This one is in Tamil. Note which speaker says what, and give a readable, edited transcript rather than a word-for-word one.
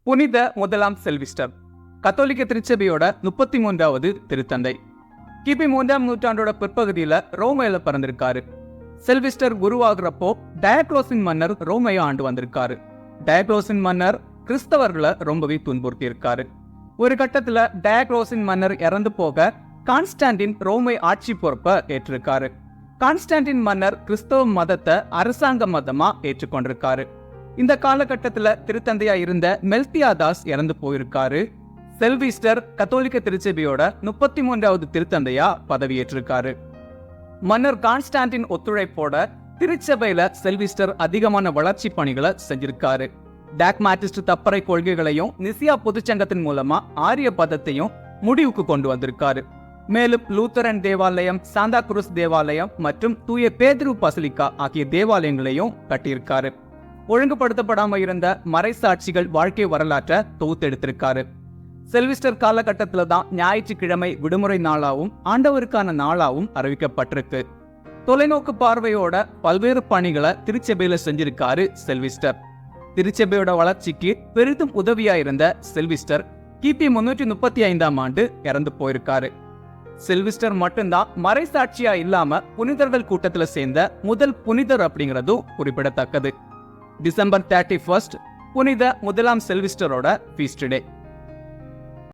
Speaker 1: புனித முதலாம் செல்விஸ்டர் கத்தோலிக்க திருச்சபையோட 33வது திருத்தந்தை. கிபி 3ஆம் நூற்றாண்டோட பிற்பகுதியில ரோமையில பிறந்திருக்காரு. செல்விஸ்டர் குருவாகிறப்போ டயக்ளோசின் மன்னர் ரோமையை ஆண்டு வந்திருக்காரு. டயக்ளோசின் மன்னர் கிறிஸ்தவர்களை ரொம்பவே துன்புறுத்தி இருக்காரு. ஒரு கட்டத்துல டயக்ளோசின் மன்னர் இறந்து போக கான்ஸ்டான்டின் ரோமை ஆட்சி பொறுப்பை ஏற்றிருக்காரு. கான்ஸ்டான்டின் மன்னர் கிறிஸ்தவ மதத்தை அரசாங்க மதமா ஏற்றுக்கொண்டிருக்காரு. இந்த காலகட்டத்துல திருத்தந்தையா இருந்த மெல்தியாதாஸ் இறந்து போயிருக்காரு. செல்விஸ்டர் கத்தோலிக்க திருச்சபையோட 33வது திருத்தந்தையா பதவியேற்றிருக்காரு. மன்னர் கான்ஸ்டான்டின் ஒத்துழைப்போட திருச்சபையில செல்விஸ்டர் அதிகமான வளர்ச்சி பணிகளை செஞ்சிருக்காரு. டாக்மாட்டிஸ்ட் தப்பறை கொள்கைகளையும் நிசியா பொதுச்சங்கத்தின் மூலமா ஆரிய பதத்தையும் முடிவுக்கு கொண்டு வந்திருக்காரு. மேலும் லூத்தரன் தேவாலயம், சாந்தா குருஸ் தேவாலயம் மற்றும் தூய பேதுரு பசிலிக்கா ஆகிய தேவாலயங்களையும் கட்டியிருக்காரு. ஒழுங்குபடுத்தப்படாம இருந்த மறைசாட்சிகள் வாழ்க்கை வரலாற்றை தொகுத்தெடுத்திருக்காரு. செல்விஸ்டர் காலகட்டத்துல தான் ஞாயிற்றுக்கிழமை விடுமுறை நாளாவும் ஆண்டவருக்கான நாளாவும் அறிவிக்கப்பட்டிருக்கு. தொலைநோக்கு பார்வையோட பல்வேறு பணிகளை திருச்சபையில செஞ்சிருக்காரு செல்விஸ்டர். திருச்சபையோட வளர்ச்சிக்கு பெரிதும் உதவியா இருந்த செல்விஸ்டர் கிபி 335ஆம் ஆண்டு இறந்து போயிருக்காரு. செல்விஸ்டர் மட்டும்தான் மறைசாட்சியா இல்லாம புனிதர்கள் கூட்டத்துல சேர்ந்த முதல் புனிதர் அப்படிங்கிறதும் குறிப்பிடத்தக்கது. டிசம்பர் 31 புனித முதலாம் செல்விஸ்டரோட ஃபீஸ்ட் டே.